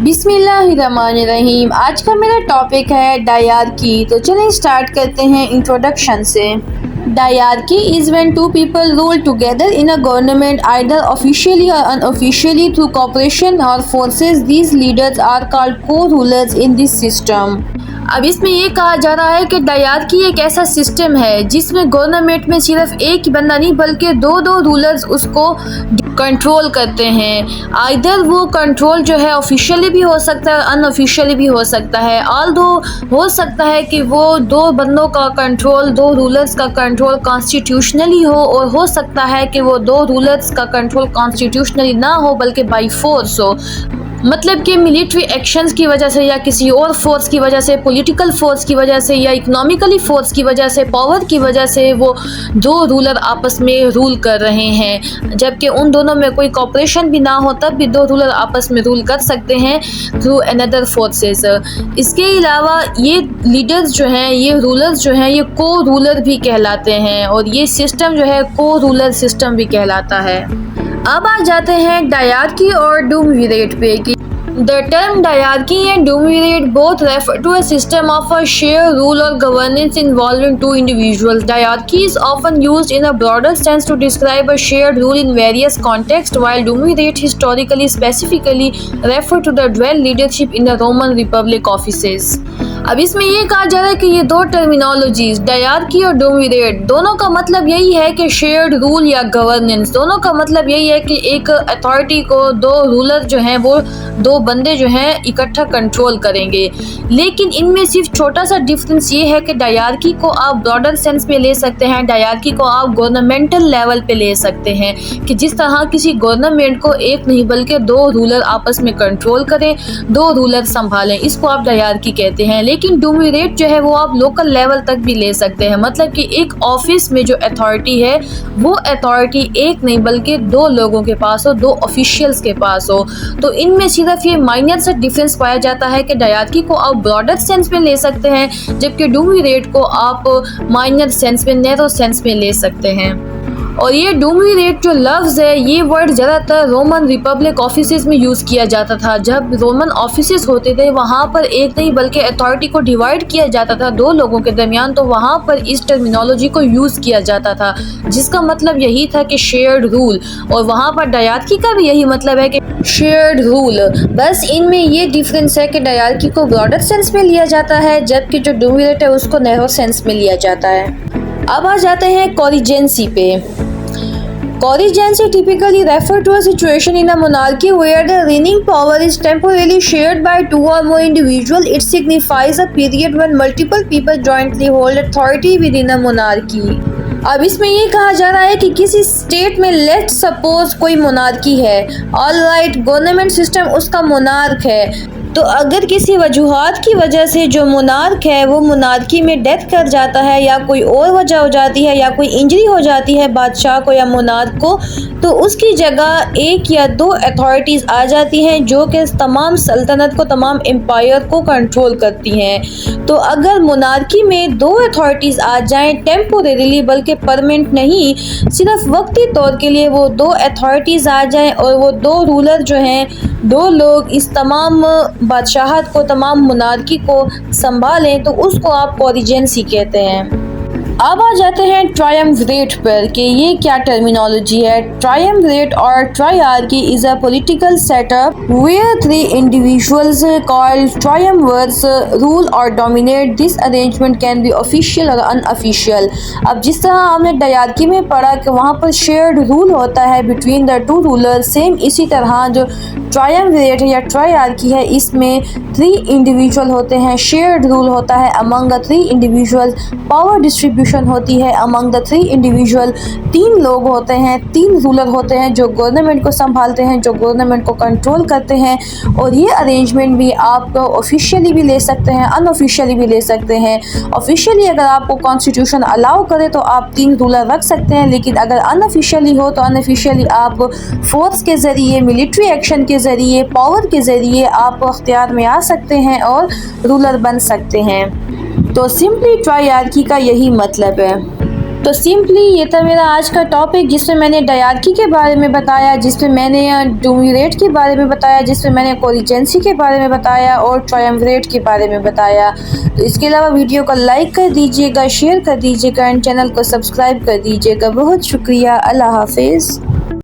बिस्मिल्लाहिर्रहमानिर्रहीम। आज का मेरा टॉपिक है डायरकी। तो चलिए स्टार्ट करते हैं इंट्रोडक्शन से। Diarchy is when two people rule together in a government, either officially or unofficially through cooperation or forces. These leaders are called co-rulers in this system. अब इसमें ये कहा जा रहा है कि डायरकी एक ऐसा सिस्टम है जिसमें गवर्नमेंट में सिर्फ एक ही बंदा नहीं बल्कि दो रूलर्स उसको कंट्रोल करते हैं। आइदर वो कंट्रोल जो है ऑफिशियली भी हो सकता है और अनऑफिशियली भी हो सकता है। ऑल्दो हो सकता है कि वो दो बंदों का कंट्रोल, दो रूलर्स का कंट्रोल कॉन्स्टिट्यूशनली हो, और हो सकता है कि वो दो रूलर्स का कंट्रोल कॉन्स्टिट्यूशनली ना हो बल्कि बाई फोर्स हो। मतलब कि मिलिट्री एक्शंस की वजह से या किसी और फोर्स की वजह से, पॉलिटिकल फोर्स की वजह से या इकोनॉमिकली फोर्स की वजह से, पावर की वजह से वो दो रूलर आपस में रूल कर रहे हैं, जबकि उन दोनों में कोई कॉपरेशन भी ना हो तब भी दो रूलर आपस में रूल कर सकते हैं थ्रू अनदर फोर्सेस। इसके अलावा ये लीडर्स जो हैं, ये रूलर्स जो हैं, ये को रूलर भी कहलाते हैं और ये सिस्टम जो है को रूलर सिस्टम भी कहलाता है। अब आ जाते हैं डायरकी और डुमविरेट पे कि The term diarchy and duumvirate both refer to a system of a shared rule or governance involving two individuals. Diarchy is often used in a broader sense to describe a shared rule in various contexts, while duumvirate historically specifically refer to the dual leadership in the Roman Republic offices. अब इसमें ये कहा जा रहा है कि ये दो टर्मिनोलॉजीज डायरकी और डुमविरेट, दोनों का मतलब यही है कि शेयर्ड रूल या गवर्नेंस। दोनों का मतलब यही है कि एक अथॉरिटी को दो रूलर जो हैं वो दो बंदे जो हैं इकट्ठा कंट्रोल करेंगे। लेकिन इनमें सिर्फ छोटा सा डिफरेंस ये है कि डायरकी को आप ब्रॉडर सेंस में ले सकते हैं, डायरकी को आप गवर्नमेंटल लेवल पे ले सकते हैं कि जिस तरह किसी गवर्नमेंट को एक नहीं बल्कि दो रूलर आपस में कंट्रोल करें, दो रूलर संभालें, इसको आप डायरकी कहते हैं। लेकिन डुमविरेट जो है वो आप लोकल लेवल तक भी ले सकते हैं, मतलब कि एक ऑफिस में जो अथॉरिटी है वो अथॉरिटी एक नहीं बल्कि दो लोगों के पास हो, दो ऑफिशियल्स के पास हो। तो इनमें सिर्फ ये माइनर सा डिफरेंस पाया जाता है कि डायरकी को आप ब्रॉडर सेंस में ले सकते हैं जबकि डुमविरेट को आप माइनर सेंस में, नैरो सेंस में ले सकते हैं। और ये डुमविरेट जो लफ्ज़ है, ये वर्ड ज़्यादातर रोमन रिपब्लिक ऑफिसेज में यूज़ किया जाता था। जब रोमन ऑफिसेज होते थे वहाँ पर एक नहीं बल्कि अथॉरिटी को डिवाइड किया जाता था दो लोगों के दरमियान, तो वहाँ पर इस टर्मिनोलॉजी को यूज़ किया जाता था जिसका मतलब यही था कि शेयर्ड रूल, और वहाँ पर डायरकी का भी यही मतलब है कि शेयर्ड रूल। बस इनमें ये डिफरेंस है कि डायरकी को ब्रॉडर सेंस में लिया जाता है जबकि जो डुमविरेट है उसको नैरो सेंस में लिया जाता है। अब आ जाते हैं कोरिजेंसी पे। Coregency typically refer to a situation in a monarchy where the reigning power is temporarily shared by two or more individuals. It signifies a period when multiple people jointly hold authority within a monarchy. अब इसमें ये कहा जा रहा है कि किसी state में लेट्स सपोज कोई मोनार्की है, ऑल राइट, गवर्नमेंट सिस्टम उसका मोनार्क है। तो अगर किसी वजूहात की वजह से जो मोनार्क है वो मोनार्की में डेथ कर जाता है या कोई और वजह हो जाती है या कोई इंजरी हो जाती है बादशाह को या मोनार्क को, तो उसकी जगह एक या दो अथॉरिटीज़ आ जाती हैं जो कि तमाम सल्तनत को, तमाम एम्पायर को कंट्रोल करती हैं। तो अगर मोनार्की में दो अथॉरिटीज़ आ जाएं टेम्पोरेरीली बल्कि परमानेंट नहीं, सिर्फ वक्ती तौर के लिए वो दो अथॉरिटीज़ आ जाएं और वो दो रूलर जो हैं, दो लोग इस तमाम बादशाहत को, तमाम मोनार्की को संभालें, तो उसको आप कोरिजेंसी कहते हैं। अब आ जाते हैं ट्रायम्विरेट पर कि ये क्या टर्मिनोलॉजी है। ट्रायम्विरेट और triarchy is a political setup where three individuals called triumvirs rule और dominate. This arrangement can be official और अनऑफिशियल। अब जिस तरह हमने डायरकी में पढ़ा कि वहाँ पर शेयर्ड रूल होता है between the two ruler, same इसी तरह जो ट्रायम्विरेट या ट्रायरकी है इसमें थ्री इंडिविजुअल होते हैं, शेयर्ड रूल होता है among the three individual, power distribution होती है अमंग द थ्री इंडिविजुअल। तीन लोग होते हैं, तीन रूलर होते हैं जो गवर्नमेंट को संभालते हैं, जो गवर्नमेंट को कंट्रोल करते हैं। और ये अरेंजमेंट भी आप ऑफिशियली भी ले सकते हैं, अनऑफिशियली भी ले सकते हैं। ऑफिशियली अगर आपको कॉन्स्टिट्यूशन अलाउ करे तो आप तीन रूलर रख सकते हैं, लेकिन अगर अनऑफिशियली हो तो अनऑफिशियली आप फोर्स के ज़रिए, मिलिट्री एक्शन के ज़रिए, पावर के ज़रिए आप अख्तियार में आ सकते हैं और रूलर बन सकते हैं। तो सिंपली ट्रायरकी का यही मतलब है। तो सिंपली ये था मेरा आज का टॉपिक, जिसमें मैंने डायरकी के बारे में बताया, जिसमें मैंने डुम्विरेट के बारे में बताया, जिसमें मैंने कोलिजेंसी के बारे में बताया और ट्रायम्विरेट के बारे में बताया। तो इसके अलावा वीडियो को लाइक कर दीजिएगा, शेयर कर दीजिएगा एंड चैनल को सब्सक्राइब कर दीजिएगा। बहुत शुक्रिया। अल्लाह हाफिज़।